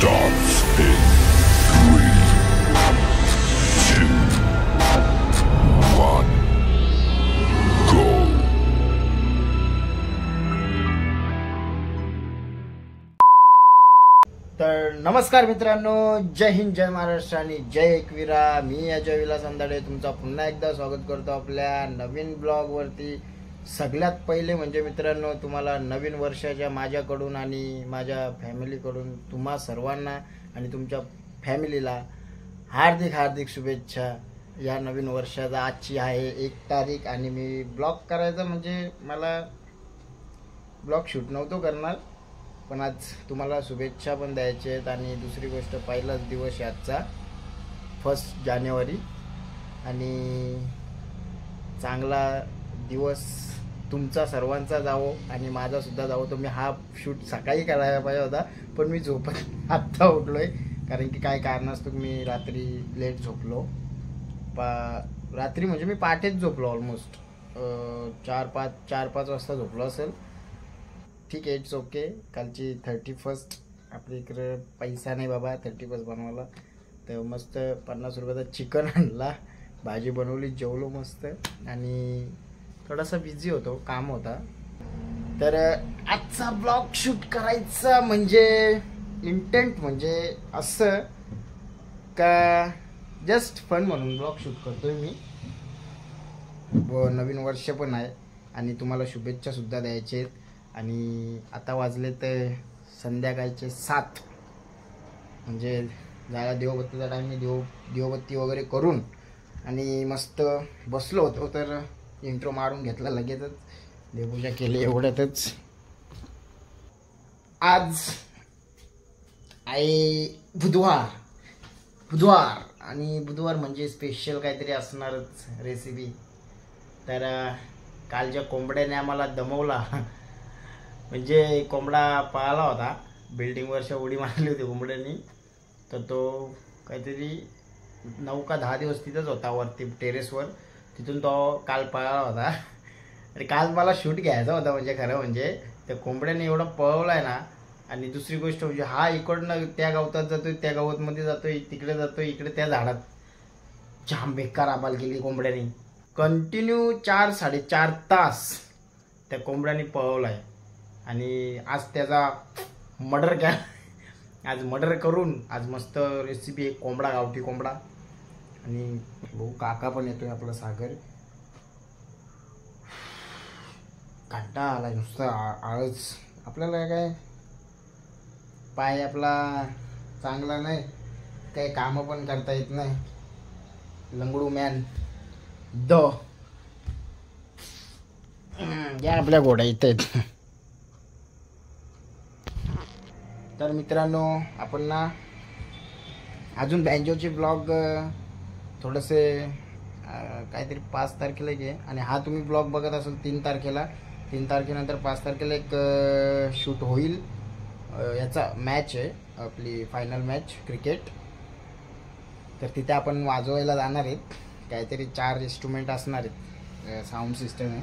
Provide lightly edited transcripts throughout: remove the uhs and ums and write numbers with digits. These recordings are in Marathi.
starts in 3, 2, 1, go. तर नमस्कार मित्रांनो, जय हिंद, जय महाराष्ट्र आणि जय एकविरा. मी अजय विलास अंधाडे तुमचा पुन्हा एकदा स्वागत करतो आपल्या नवीन ब्लॉग वरती. सगळ्यात पहिले म्हणजे मित्रांनो, तुम्हाला नवीन वर्षाच्या माझ्याकडून आणि माझ्या फॅमिलीकडून तुम्हा सर्वांना आणि तुमच्या फॅमिलीला हार्दिक हार्दिक शुभेच्छा. या नवीन वर्षाचा आजची आहे 1 तारीख आणि मी ब्लॉग करायचा म्हणजे मला ब्लॉग शूट नव्हतो करणार, पण आज तुम्हाला शुभेच्छा पण द्यायच्या आहेत. आणि दुसरी गोष्ट, पहिलाच दिवस आहे आजचा 1 जानेवारी आणि चांगला दिवस तुमचा सर्वांचा जावो आणि माझा सुद्धा जावो. तर मी हा शूट सकाळी करायला पाहिजे होता, पण मी झोपत आत्ता उठलोय कारण की काय कारणास्तव मी रात्री लेट झोपलो. रात्री म्हणजे मी पहाटेच झोपलो, ऑलमोस्ट 4-5 वाजता झोपलो असेल. ठीक आहे, इट्स ओके. कालची 31st आपल्या इकडे पैसा नाही बाबा 31st बनवायला, तर मस्त 50 रुपयाचा चिकन आणला, भाजी बनवली, जेवलो मस्त आणि थोडासा बिझी होतो, काम होता. तर आजचा ब्लॉग शूट करायचा म्हणजे इंटेंट म्हणजे असं का जस्ट फन म्हणून ब्लॉग शूट करतोय मी. नवीन वर्ष पण आहे आणि तुम्हाला शुभेच्छा सुद्धा द्यायचे आहेत. आणि आता वाजले तर संध्याकाळचे 7, म्हणजे जायला देवबत्तीचा टाईम. मी देवबत्ती वगैरे करून आणि मस्त बसलो होतो, तर इंट्रो मारून घेतला लगेचच, देवपूजा केली एवढ्यातच. आज आहे बुधवार आणि बुधवार म्हणजे स्पेशल काहीतरी असणारच रेसिपी. तर कालच्या कोंबड्याने आम्हाला दमवला. म्हणजे कोंबडा पळाला होता, बिल्डिंगवरच्या उडी मारली होती कोंबड्यांनी, तर तो काहीतरी 9 का 10 दिवस तिथंच होता वरती टेरेसवर. तिथून तो काल पळाला होता आणि काल मला शूट घ्यायचा होता. म्हणजे खरं म्हणजे त्या कोंबड्याने एवढं पळवलाय ना. आणि दुसरी गोष्ट म्हणजे हा इकडनं त्या गवतात जातोय, त्या गवतमध्ये जातोय, तिकडे जातोय, इकडे त्या झाडात. जाम बेकार आबाल केली कोंबड्याने. कंटिन्यू 4-4.5 तास त्या कोंबड्याने पळवलाय आणि आज त्याचा मर्डर करून आज मस्त रेसिपी आहे कोंबडा, गावठी कोंबडा. आणि भाऊ काका पण येतोय आपला सागर. कंटाळा आलाय नुसतं आळस. आपल्याला काय पाय आपला चांगला नाही, काही कामं पण करता येत नाही. लंगडू मॅन या आपल्या घोड्या इथं. तर मित्रांनो, आपण ना अजून बँजोचे ब्लॉग थोडेसे काहीतरी 5 तारखेला घे. आणि हा तुम्ही ब्लॉग बघत असाल 3 तारखेला. 3 तारखेनंतर 5 तारखेला एक शूट होईल. याचा मॅच आहे आपली, फायनल मॅच क्रिकेट. तर तिथे आपण वाजवायला जाणार आहेत. काहीतरी 4 इन्स्ट्रुमेंट असणार आहेत, साऊंड सिस्टम आहे.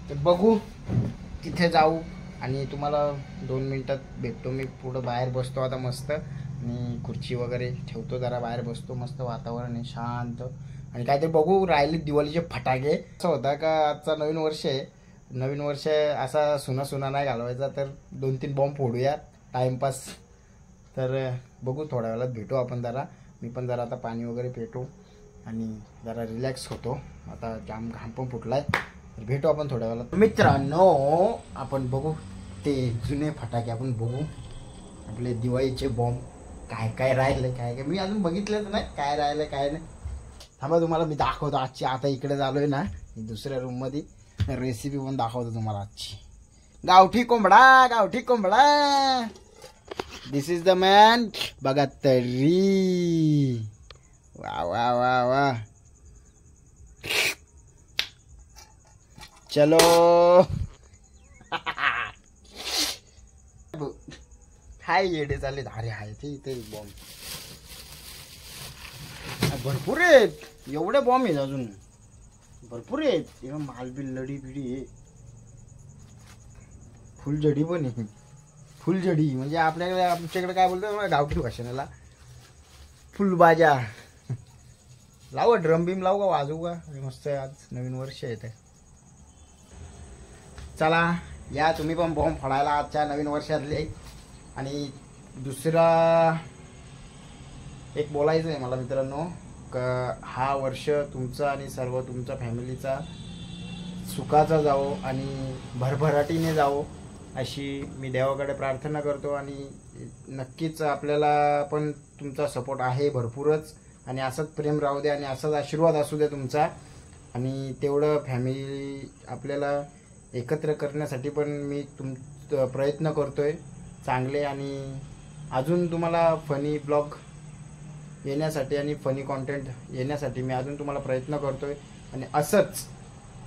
तर बघू, तिथे जाऊ आणि तुम्हाला 2 मिनटात भेटतो. मी पुढं बाहेर बसतो आता मस्त, आणि खुर्ची वगैरे ठेवतो, जरा बाहेर बसतो. मस्त वातावरण आहे, शांत. आणि काहीतरी बघू, राहिले दिवाळीचे फटाके. असं होता का आजचा नवीन वर्ष आहे, नवीन वर्ष असा सुना नाही घालवायचा, तर 2-3 बॉम्ब फोडूया टाइमपास. तर बघू, थोड्या वेळात भेटू आपण. जरा मी पण जरा आता पाणी वगैरे पितो आणि जरा रिलॅक्स होतो. आता जाम घाम पण फुटलाय. तर भेटू आपण थोड्या वेळात. मित्रांनो, आपण बघू ते जुने फटाके, आपण बघू आपले दिवाळीचे बॉम्ब काय काय राहिले, काय काय मी अजून बघितलंच नाही, काय राहिलं काय नाही. थांबा, तुम्हाला मी दाखवतो आजची. आता इकडे झालोय ना दुसऱ्या रूममध्ये, रेसिपी पण दाखवतो तुम्हाला आजची. गावठी कोंबडा. दिस इज द मॅन. बघा तरी, वा वा वा वा. चलो हाय, येडे चालले. अरे हाय ते इथे बॉम्ब भरपूर आहेत. एवढे बॉम्ब आहेत अजून भरपूर आहेत. मालबिल लढी बिडी आहे, फुल जडी पण आहे. फुलझडी म्हणजे आमच्याकडे काय बोलतात गावठी भाषणाला फुलबाजा. लावू ड्रम बीम लावू का वाजवू का मस्त आज नवीन वर्ष येते. चला या तुम्ही पण बॉम्ब फोडायला आजच्या नवीन वर्षातले. आणि दुसरा एक बोलायचं आहे मला मित्रांनो का हा वर्ष तुमचा आणि सर्व तुमच्या फॅमिलीचा सुखाचा जावो आणि भरभराटीने जावो अशी मी देवाकडे प्रार्थना करतो. आणि नक्कीच आपल्याला पण तुमचा सपोर्ट आहे भरपूरच आणि असंच प्रेम राहू द्या आणि असाच आशीर्वाद असू द्या तुमचा. आणि तेवढं फॅमिली आपल्याला एकत्र करण्यासाठी पण मी प्रयत्न करतोय चांगले. आणि अजून तुम्हाला फनी ब्लॉग येण्यासाठी आणि फनी कॉन्टेंट येण्यासाठी मी अजून तुम्हाला प्रयत्न करतोय. आणि असंच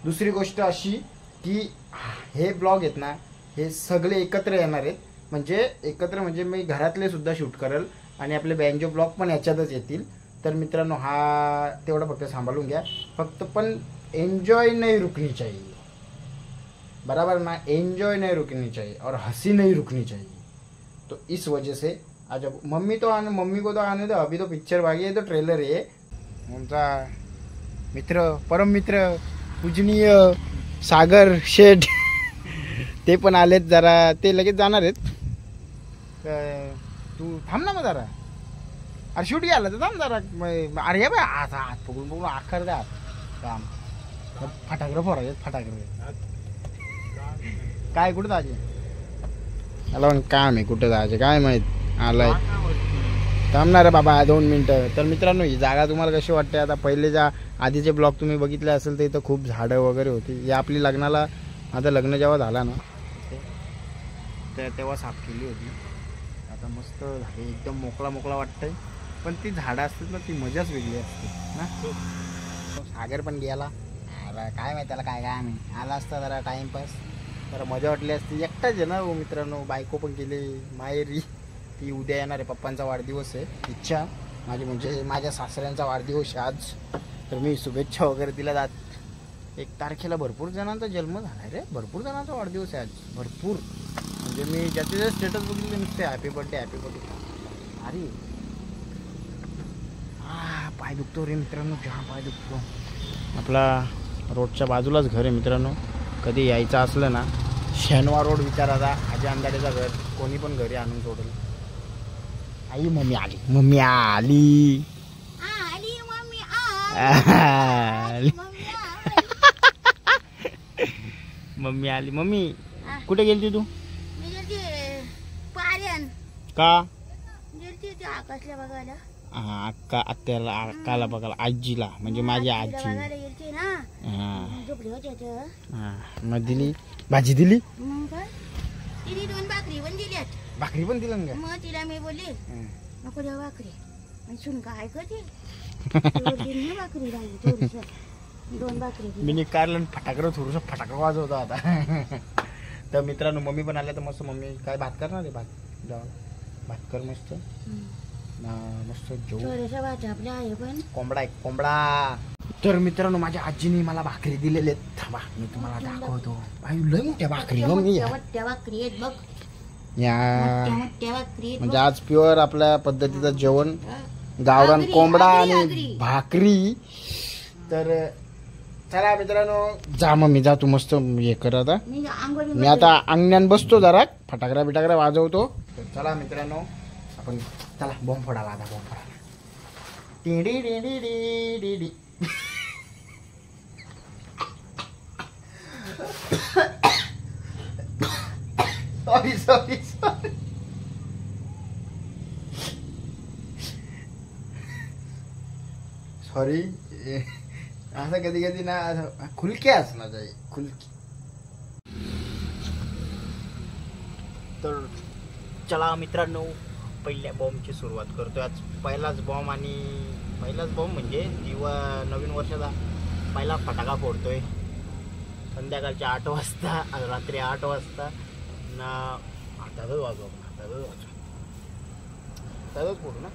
दुसरी गोष्ट अशी की हे ब्लॉग आहेत ना हे सगळे एकत्र येणार आहेत. म्हणजे एकत्र म्हणजे मी घरातले सुद्धा शूट करेल आणि आपले बँजो ब्लॉग पण याच्यातच येतील. तर मित्रांनो हा तेवढं फक्त सांभाळून घ्या. फक्त पण एन्जॉय नहीं रुकनी चाहिए. बराबर ना. एन्जॉय नहीं रुकनी चाहिए और हंसी नहीं रुकनी चाहिए. तो इस वजह से आज मम्मी को तो आने दो. अभी तो पिक्चर बाकी है तो ट्रेलर है. उनका मित्र परम मित्र पूजनीय सागर शेठ ते पण आलेत. जरा ते लगेच जाणार आहेत. तू थांब ना मग जरा. अरे शूट घ्यायला तर थांब जरा. अरे हे बाय हात हात पकडून आखर द्या काम. फटाकडे फोडायचे फटाकडे. काय कुठं जायचे मला पण काम आहे. कुठं जायचे काय माहीत. आलाय थांबणार बाबा 2 मिनटं. तर मित्रांनो ही जागा तुम्हाला कशी वाटते. आता पहिले ज्या आधीचे ब्लॉग तुम्ही बघितले असेल तर इथं खूप झाडं वगैरे होती. या आपली लग्नाला आता लग्न जेव्हा झाला ना तर तेव्हा साफ केली होती. आता मस्त झाली एकदम मोकळा मोकळा वाटतंय. पण ती झाडं असतात ना ती मजाच वेगळी असते ना. सागर पण गेला. काय माहिती त्याला काय काय आम्ही आला असता जरा टाइमपास जरा मजा वाटली असती. एकटाच आहे ना मित्रांनो. बायको पण गेली माहेरी. ती उद्या येणार आहे. पप्पांचा वाढदिवस आहे. इच्छा माझी म्हणजे माझ्या सासऱ्यांचा वाढदिवस आहे आज. तर मी शुभेच्छा वगैरे दिला जात. 1 तारखेला भरपूर जणांचा जन्म झाला रे. भरपूर जणांचा वाढदिवस आहे आज. भरपूर म्हणजे मी ज्याचे स्टेटस बघितले नुसते हॅपी बर्थडे हॅपी बर्थडे. अरे पाय दुखतो रे मित्रांनो. चहा पाय दुखतो. आपला रोडच्या बाजूलाच घर आहे मित्रांनो. कधी यायचं असलं ना शनिवार रोड विचारायचा. आजी अंधारेचं घर कोणी पण घरी आणून सोडेल. आई मम्मी आली. मम्मी आली. मम्मी आली. मम्मी कुठे गेलती तू. का आकाशला बघायला. अक्का आत्याला अक्काला बघायला आजीला म्हणजे माझी आजी. मग दिली भाजी दिली. तिने 2 भाकरी पण दिल्यात. भाकरी पण दिलं का. मग तिला मी बोलली नको द्या भाकरी. आणि सुन काय करते भाकरी राहिली 2 भाकरी. मी कारण फटाकडं थोडंसं फटाका वाजवतो आता. तर मित्रांनो मम्मी पण आल्या तर मस्त. मम्मी काय भात करणार आहे. भात जाऊ भात कर मस्त मस्त जेवू. कोंबडा आहे कोंबडा. तर मित्रांनो माझ्या आजीने मला भाकरी दिलेले आहेत. थांबा मी तुम्हाला दाखवतो. लय मोठ्या भाकरी मम्मी. भाकरी आहेत बघ. या म्हणजे आज प्युअर आपल्या पद्धतीचं जेवण. गावरान कोंबडा आणि भाकरी. तर चला मित्रांनो जा मम्मी जा. तू मस्त हे कर. आता मी आता अंगण्यान बसतो जरा फटाकड्या बिटाकड्या वाजवतो. तर चला मित्रांनो आपण चला बॉम्ब फोडायला. आता बॉम्ब फोडायला. टिडी D D D D. Sorry sorry sorry. Sorry असं कधी कधी ना खुलके असणार चाहिए खुलकी. तर चला मित्रांनो पहिल्या बॉम्बची सुरुवात करतोय. आज पहिलाच बॉम्ब आणि पहिलाच बॉम्ब म्हणजे नवीन वर्षाचा पहिला फटाका फोडतोय. संध्याकाळच्या 8 वाजता रात्री 8 वाजता ना. हातातच वाजव हातातच फोडू ना.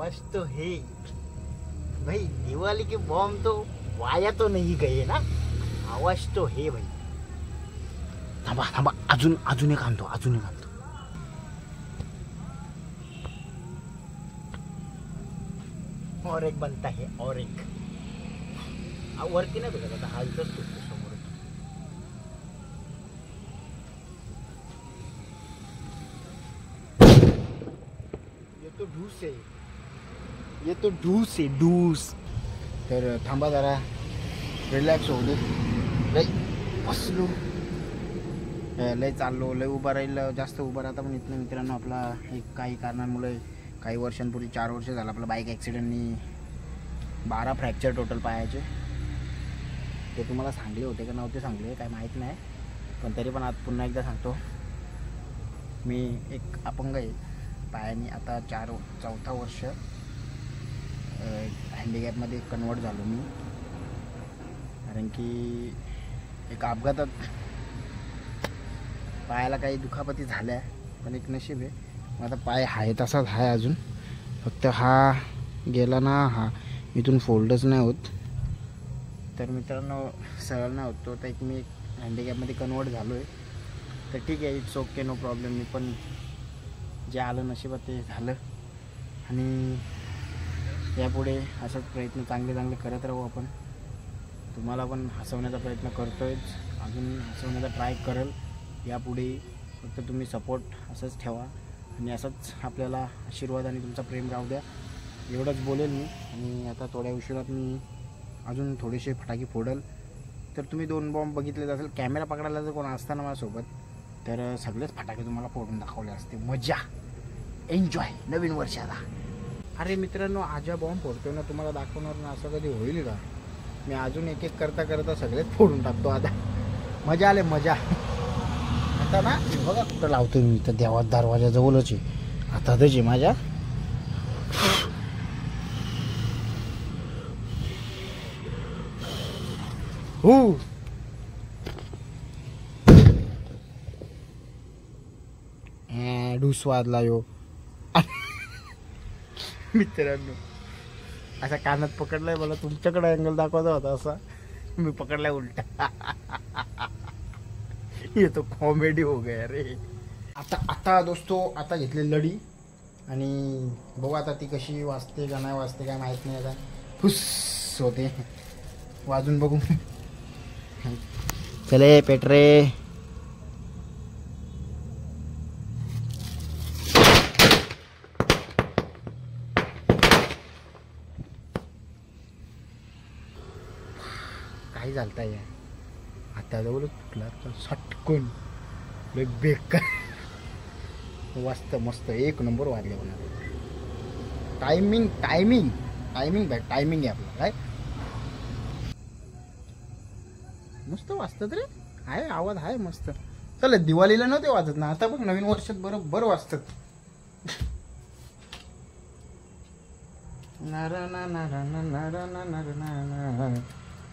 आवाज तो है भाई, दिवाली के बॉम्ब तो वाया तो नहीं गए ना, आवाज तो है भाई. थांबा थांबा, अजून एक आणतो. और एक बनता है, और एक वरती नाही बघत आता, हा इथंच तुटतो समोर. ये तो ढूस है ढूस. तर थांबा जरा, रिलॅक्स होऊ दे. लय बसलो, लय चाललो, लय उभा राहिलं, जास्त उभा राहता पण इथनं मित्रांनो. आपला एक काही कारणांमुळे काही वर्षांपूर्वी 4 वर्ष झालं आपला बाईक ॲक्सिडेंटनी 12 फ्रॅक्चर टोटल पायाचे. ते तुम्हाला सांगले होते का नव्हते सांगले काय माहीत नाही, पण तरी पण आज पुन्हा एकदा सांगतो. मी एक अपंग आहे पायाने. आता 4-4 वर्ष हँडिकॅपमध्ये कन्वर्ट झालो मी, कारण की एक अपघातात पायाला काही दुखापती झाल्या, पण एक नशीब आहे. मग आता पाय आहे तसाच आहे अजून, फक्त हा गेला ना, हा इथून फोल्डच नाही होत. तर मित्रांनो सरळ नाही होतो, तर एक मी हँडिकॅपमध्ये कन्वर्ट झालो आहे. तर ठीक आहे, इट्स ओके, नो प्रॉब्लेम. मी पण जे आलं नशिबात ते झालं, आणि यापुढे असंच प्रयत्न चांगले करत राहू आपण. तुम्हाला पण हसवण्याचा प्रयत्न करतोयच, अजून हसवण्याचा ट्राय करेल यापुढे. फक्त तुम्ही सपोर्ट असंच ठेवा, आणि असंच आपल्याला आशीर्वाद आणि तुमचा प्रेम राहू द्या, एवढंच बोलेल मी. आणि आता थोड्या उशिरात मी अजून थोडेसे फटाके फोडेल. तर तुम्ही 2 बॉम्ब बघितलेच असेल. कॅमेरा पकडायला जर कोण असताना माझ्यासोबत, तर सगळेच फटाके तुम्हाला फोडून दाखवले असते. मजा, एन्जॉय नवीन वर्षाला. अरे मित्रांनो, आजा बॉम्ब फोडतोय ना, तुम्हाला दाखवणार ना, असं कधी होईल का? मी अजून एक करता सगळेच फोडून टाकतो आता. मजा आले, मजा. आता ना बघा कुठं लावतो मी, तर देवा दरवाजा जवळच आहे, हातातच आहे माझ्या. हो ढूस वाजला यो. मित्रांनो असा कानात पकडलाय, मला तुमच्याकडे अँगल दाखवायचा होता, असा मी पकडलाय उलटा. ये तो कॉमेडी हो गया रे. आता दोस्तो, आता घेतली लढी, आणि बघू आता ती कशी वाजते का नाही वाजते काय माहित नाही. आता फुस होते, वाजून बघू. चले पेटरे. काही झालता या आता जवळच फुटला तर सटकून बेकार. मस्त मस्त, एक नंबर वाजले म्हणा. टायमिंग बाय टायमिंग आहे आपला. काय मस्त वाजतात रे, आहे आवाज आहे मस्त. चल दिवाळीला नव्हते वाजत ना, आता बघ नवीन वर्षात बरोबर वाजतात.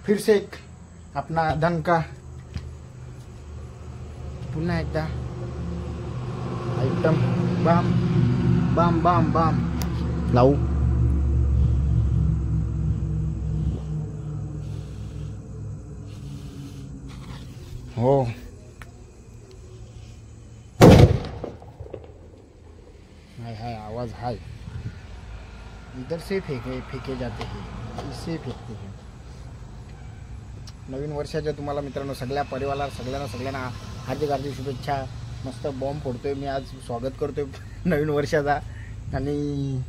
फिर से एक अपना धनका पुन्हा एकदा आयटम बाम बाम बाम बाम लावू. हो हाय आवाज हाय. इधर से फेके जाते हैं, इससे फेकते हैं. नवीन वर्षाच्या तुम्हाला मित्रांनो सगळ्या परिवाराला सगळ्यांना हार्दिक शुभेच्छा. मस्त बॉम्ब फोडतोय मी आज, स्वागत करतोय नवीन वर्षाचा. आणि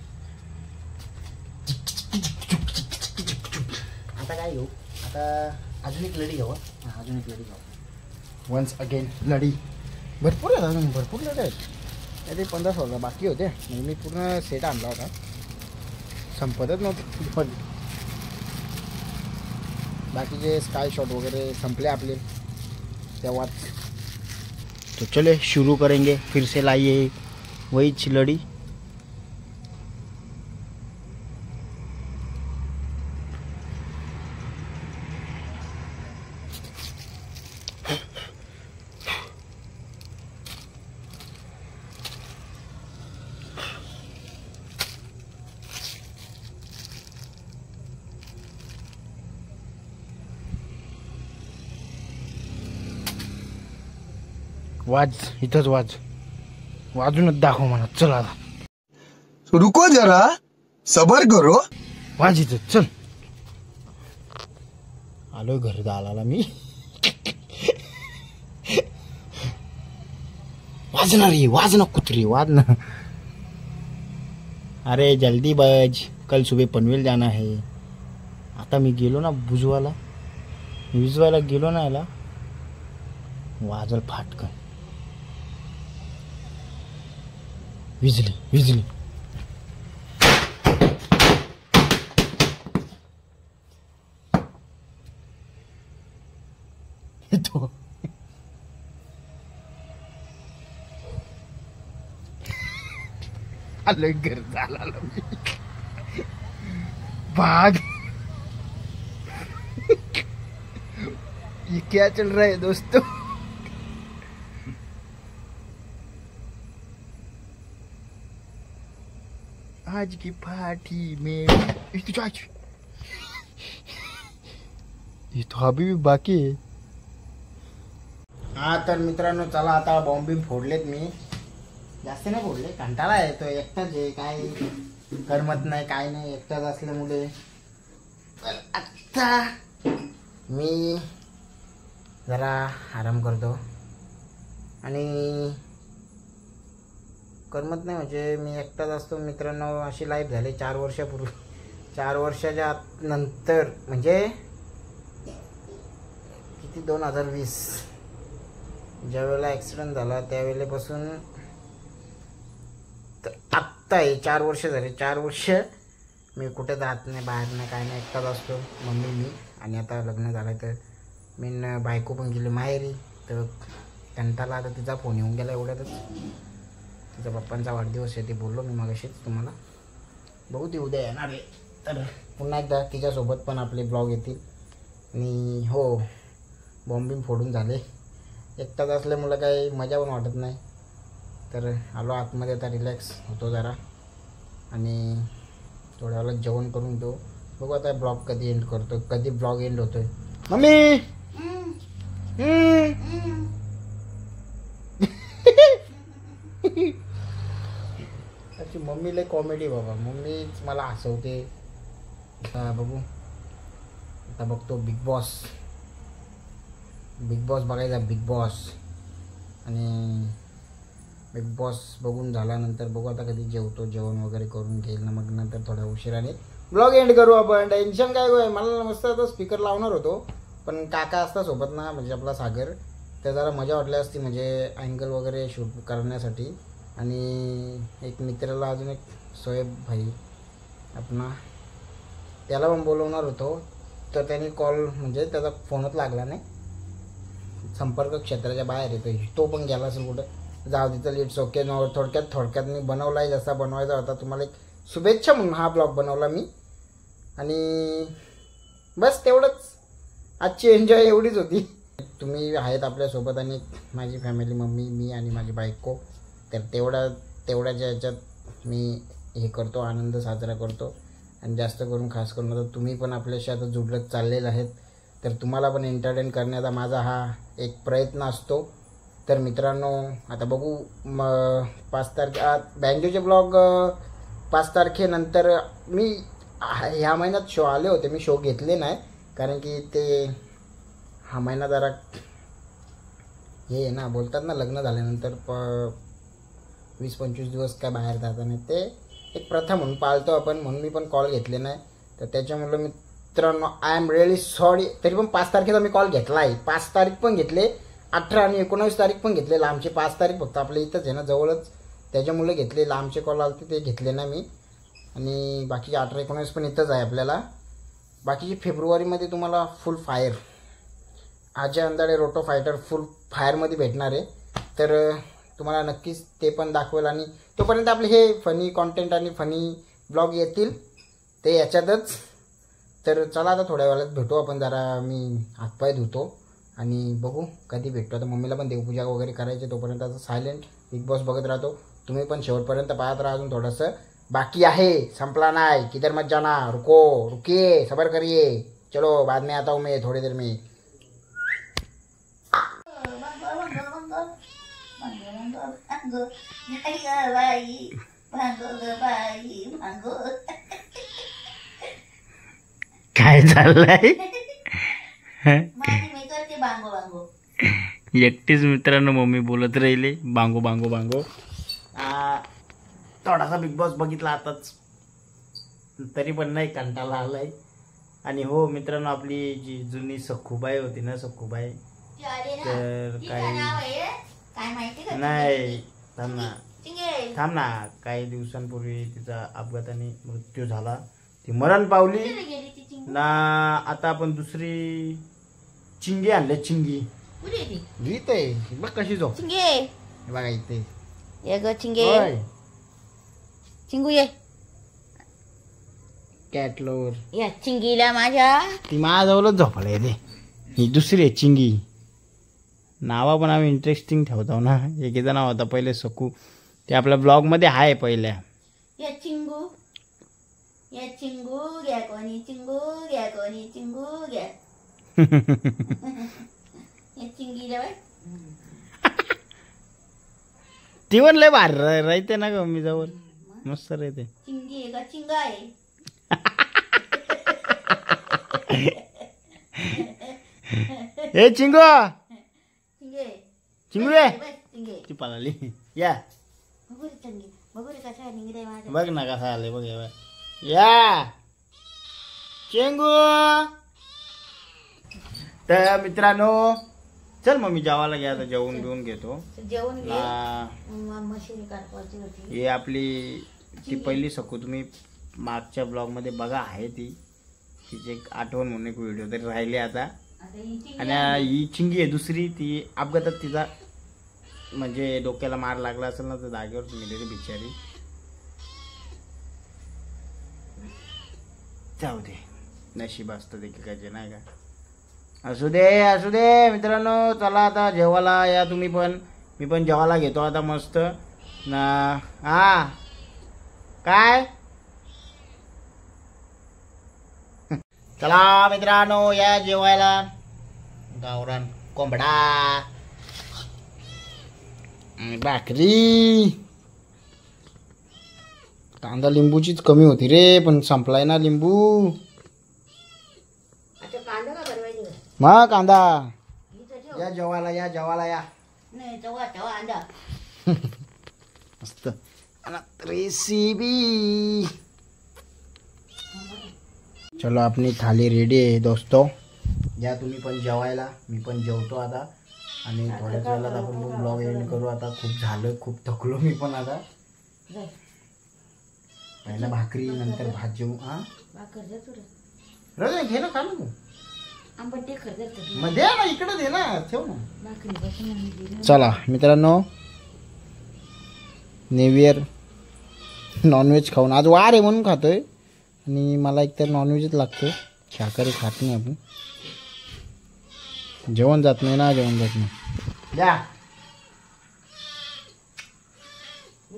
आता काय घेऊ, आता अजून एक लढी घ्यावं. अजून एक लढी घ्यावं. वन्स अगेन लढी. भरपूर आहेत अजून, भरपूर लढी आहेत. ते 15-16 बाकी होते. मी पूर्ण सेट आणला होता, संपतच नव्हतं. बाकीचे स्काय शॉट वगैरे संपले आपले तेव्हाच. तो चले शुरू करेंगे, फिर से लाइए वही लड़ी. वाज इथंच वाजूनच दाखव मला. चल आता रुको जरा सबर करो. वाज इथं चल. आलोय घरी दालाला मी. वाजना रे वाजना कुत्री वाजना. अरे जल्दी बज कल सुबह पनवेल जाना है. आता मी गेलो ना विजवायला गेलो ना याला वाजल फाटकन. विजली तो आलोय घर झाला भाग. ये क्या चल रहा है दोस्तों? आज की पार्टी में ये तो अभी भी बाकी आहे. हा तर मित्रांनो चला आता बॉम्बिंग फोडलेत मी. जास्त नाही फोडले, कंटाळा येतो एकटाच आहे. काय करमत नाही काय नाही एकटाच असल्यामुळे. आता मी जरा आराम करतो आणि करमत नाही म्हणजे मी एकटाच असतो मित्रांनो. अशी लाईफ झाली 4 वर्षापूर्वी. 4 वर्षाच्या नंतर म्हणजे किती 2020 ज्यावेळेला ॲक्सिडेंट झाला त्यावेळेपासून तर आत्ता आहे 4 वर्ष झाले. 4 वर्ष मी कुठे जात नाही बाहेर नाही काय नाही एकटाच असतो. मम्मी मी आणि आता लग्न झालं तर मी बायको पण गेली माहेरी. तर कंटाळा आता तिचा फोन येऊन गेला एवढ्यातच. तिच्या पप्पांचा वाढदिवस आहे ते बोललो मी मगाशीच तुम्हाला. बघू ती उद्या येणार आहे तर पुन्हा एकदा तिच्यासोबत पण आपले ब्लॉग येतील. आणि हो बॉम्बिंग फोडून झाले. एकटाच असल्यामुळं काही मजा पण वाटत नाही. तर आलो आतमध्ये आता रिलॅक्स होतो जरा आणि थोड्या वेळात जेवण करून घेऊ. बघू आता ब्लॉग कधी एंड करतो कधी ब्लॉग एंड होतोय. मम्मी त्याची मम्मीला कॉमेडी बाबा. मम्मीच मला हसवते. बघू आता बघतो बिग बॉस बघायचा. बिग बॉस आणि बिग बॉस बघून झाल्यानंतर बघू आता कधी जेवतो. जेवण वगैरे करून घेईल ना मग नंतर थोड्या उशिराने ब्लॉग एंड करू आपण. टेन्शन काय होय. मला मस्त आता स्पीकर लावणार होतो पण काका असता सोबत ना म्हणजे आपला सागर. तर जरा मजा वाटली असती म्हणजे अँगल वगैरे शूट करण्यासाठी. आणि एक मित्राला अजून एक सोएब भाई आपला त्याला पण बोलवणार होतो. तर त्याने कॉल म्हणजे त्याचा फोनच लागला नाही. संपर्क क्षेत्राच्या बाहेर येतो. तो पण गेला असेल कुठं. जाऊ तिथं इट्स ओके. थोडक्यात मी बनवलाय जसा बनवायचा होता. तुम्हाला एक शुभेच्छा म्हणून हा ब्लॉग बनवला मी. आणि बस तेवढंच. आजची एन्जॉय एवढीच होती. तुम्ही आहेत आपल्यासोबत आणि माझी फॅमिली मम्मी मी आणि माझी बायको. तर तेवढ्याच्या ह्याच्यात मी हे करतो आनंद साजरा करतो. आणि जास्त करून खास करून आता तुम्ही पण आपल्याशी आता जुडलत चाललेले आहेत. तर तुम्हाला पण एंटरटेन करण्याचा माझा हा एक प्रयत्न असतो. तर मित्रांनो आता बघू 5 तारखे बँजोचे ब्लॉग 5 तारखेनंतर. मी ह्या महिन्यात शो आले होते. मी शो घेतले नाही कारण की ते हा महिना जरा हे ना बोलतात ना लग्न झाल्यानंतर 20-25 दिवस काय बाहेर जाता नाही. ते एक प्रथा म्हणून पाळतो आपण म्हणून मी पण कॉल घेतले नाही. तर त्याच्यामुळे मित्रांनो आय एम रिअली सॉरी. तरी पण 5 तारखेचा मी कॉल घेतला आहे. 5 तारीख पण घेतले 18 आणि 19 तारीख पण घेतले. लांबचे 5 तारीख फक्त आपल्या इथंच आहे ना जवळच त्याच्यामुळे घेतले. लांबचे कॉल आले ते घेतले ना मी. आणि बाकीचे 18-19 पण इथंच आहे आपल्याला. बाकीचे फेब्रुवारीमध्ये तुम्हाला फुल फायर अजय अंदाडे रोटो फायटर फुल फायरमध्ये भेटणार आहे. तर तुम्हाला नक्कीच ते पण दाखवेल. आणि तोपर्यंत आपले हे फनी कॉन्टेंट आणि फनी ब्लॉग येतील ते याच्यातच. तर चला आता थोड्या वेळात भेटू आपण. जरा मी हातपाय धुतो आणि बघू कधी भेटतो. आता मम्मीला पण देवपूजा वगैरे करायची. तोपर्यंत आता सायलेंट बिग बॉस बघत राहतो. तुम्ही पण शेवटपर्यंत पाहत राहा. अजून थोडंसं बाकी आहे संपला नाही. किधर मत जाना रुकिए सबर करिए. चलो बाद में आता हूँ मैं थोड़ी देर में. भांगो भांगो नाही ग बाई भांगो ग बाई भांगो. काय चाललंय माझी मी करते भांगो भांगो. एकटीच मित्रांनो मम्मी बोलत राहिले बांगो बांगो बांगो. थोडासा बिग बॉस बघितला आताच, तरी पण नाही कंटाळा आलाय. आणि हो मित्रांनो, आपली जी जुनी सखूबाई होती ना, सखूबाई, ती आली ना, तर तिचं काही नाव आहे काय माहिती का? नाही, थांब ना चिंगे. थांब ना, काही दिवसांपूर्वी तिचा अपघाताने मृत्यू झाला, ती मरण पावली कुठे गेली ती चिंगे? ना. आता आपण दुसरी चिंगी आणले, चिंगी कुठे आहे ती इथे बघ कशी झोप, चिंगे? बघा इथे. ये ग चिंगे, होय, चिंगू ये. कॅटलोर या चिंगीला माझ्या. ती माझ्याजवळच झोपायला येते. ही दुसरी आहे चिंगी. नावा पण आम्ही इंटरेस्टिंग ठेवतो ना. एकीचं नाव होता पहिले सकू, ते आपल्या ब्लॉगमध्ये आहे पहिल्या. या चिंगू, या चिंगू घ्या कोणी चिंगू घ्या कोणी चिंगू घ्या. या चिंगीला बाय. ती पण लय भारी राहते ना ग मी जवळ, मस्त राहते. चिंगी आहे का चिंगा आहे? ए चिंगू, चिंगे चिंगू ये, बस चिंगे. ती पळाली. या बघू रे चिंगे, बघू रे कसा निघते माझ्या. बघ ना कसा आले, बघ या चिंगू. तर मित्रांनो, चल मग मी जेवायला घ्या, जेवून घेऊन घेतो. जेवण घे. आ, मशीन काढवायची होती. हे आपली ती पहिली सकू, तुम्ही मागच्या ब्लॉग मध्ये बघा, आहे ती. तिची एक आठवण म्हणून एक व्हिडिओ तरी राहिली आता. आता ही चिंगी आणि ही चिंगी आहे दुसरी, ती अपघातात तिचा म्हणजे डोक्याला मार लागला असेल ना, तर जागेवरच मेलेली बिचारी. जाऊ दे, नशीब असतं एकेकाचे, नाही का. असू दे मित्रांनो, चला आता जेवायला या तुम्ही पण. मी पण जेवायला घेतो आता मस्त ना. हा काय, चला मित्रांनो या जेवायला. गावरान कोंबडा आणि भाकरी. कांदा लिंबूचीच कमी होती रे, पण संपलाय ना लिंबू. आता कांदा का बनवायची का? मग कांदा. इथं ठेव. या जेवायला या, जेवायला या. नाही तेव्हा तेव्हा अंडा. मस्त रेसिपी. चलो अपनी थाली रेडी आहे दोस्तों, या तुम्ही पण जेवायला. मी पण जेवतो आता, आणि थोड्याच वेळात आपण ब्लॉग एंड करू. आता खूप झालं, खूप थकलो मी पण आता. जाय. पहिला भाकरी, नंतर भात जेवू. हा भाकर दे तुला. रजा घे ना, खा ना तू. आंबट ते खरं मग दे ना, इकडे दे ना, ठेव ना. भाकरी बसून आणली. चला मित्रांनो, न्यू इयर नॉनव्हेज खाऊन, आज वार आहे म्हणून खातोय. आणि मला एकतर नॉनव्हेजच लागतो, शाकाहारी खात नाही आपण. जेवण जात नाही ना, जेवण जात नाही. या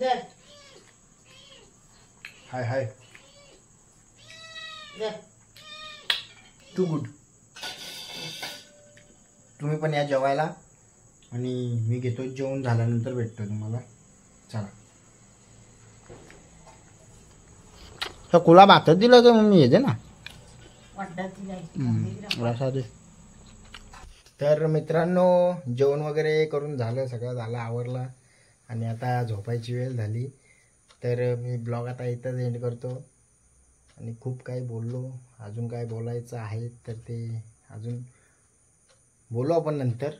दर हाय हाय, दर. Too good. तुम्ही पण या जेवायला, आणि मी घेतो जेवण झाल्यानंतर भेटतो तुम्हाला. चला. तर कुला भातच दिलं का मम्मी, येते ना वाटतात तिला. रसा दे. तर मित्रांनो, जेवण वगैरे करून झालं, सगळं झालं, आवरलं, आणि आता झोपायची वेळ झाली. तर मी ब्लॉग आता इथंच एंड करतो. आणि खूप काही बोललो, अजून काय बोलायचं आहे तर ते अजून बोलू आपण नंतर.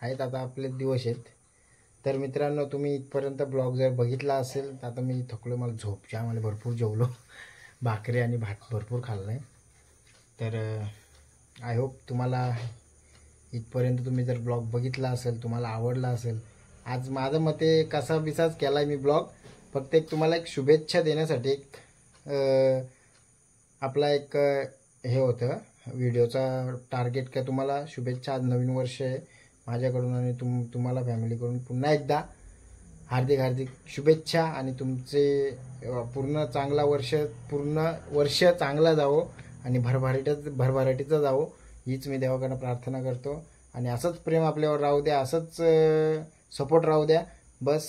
आहेत आता आपले दिवस आहेत. तर मित्रांनो, तुम्ही इथपर्यंत ब्लॉग जर बघितला असेल तर आता मी थकलो, मला झोप मला भरपूर जेवलो, भाकरी आणि भात भरपूर खाल्लं आहे. तर आय होप तुम्हाला इथपर्यंत तुम्ही जर ब्लॉग बघितला असेल, तुम्हाला आवडला असेल. आज माझं मते कसा बिसाच केला आहे मी ब्लॉग, फक्त एक तुम्हाला एक शुभेच्छा देण्यासाठी. एक आपला एक हे होतं व्हिडिओचा टार्गेट, का तुम्हाला शुभेच्छा. आज नवीन वर्ष आहे माझ्याकडून, आणि तुम्हाला फॅमिलीकडून पुन्हा एकदा हार्दिक हार्दिक शुभेच्छा. आणि तुमचे पूर्ण वर्ष चांगला जावो, आणि भरभराटीचं जावो, हीच मी देवाकडनं प्रार्थना करतो. आणि असंच प्रेम आपल्यावर राहू द्या, असंच सपोर्ट राहू द्या. बस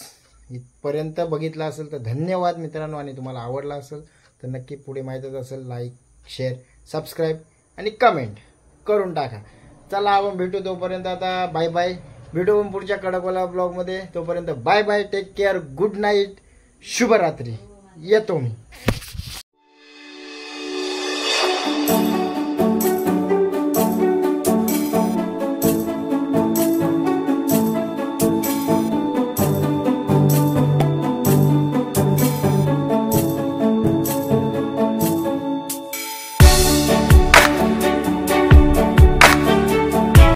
इथपर्यंत बघितला असेल तर धन्यवाद मित्रांनो. आणि तुम्हाला आवडला असेल तर नक्की पुढे माहीतच असेल लाईक शेअर सबस्क्राईब आणि कमेंट करून टाका. चला आपण भेटू तोपर्यंत आता बाय बाय. भेटू आपण पुढच्या कडकवाला ब्लॉगमध्ये. तोपर्यंत bye bye. Take care. Good night. शुभरात्री. येतो मी.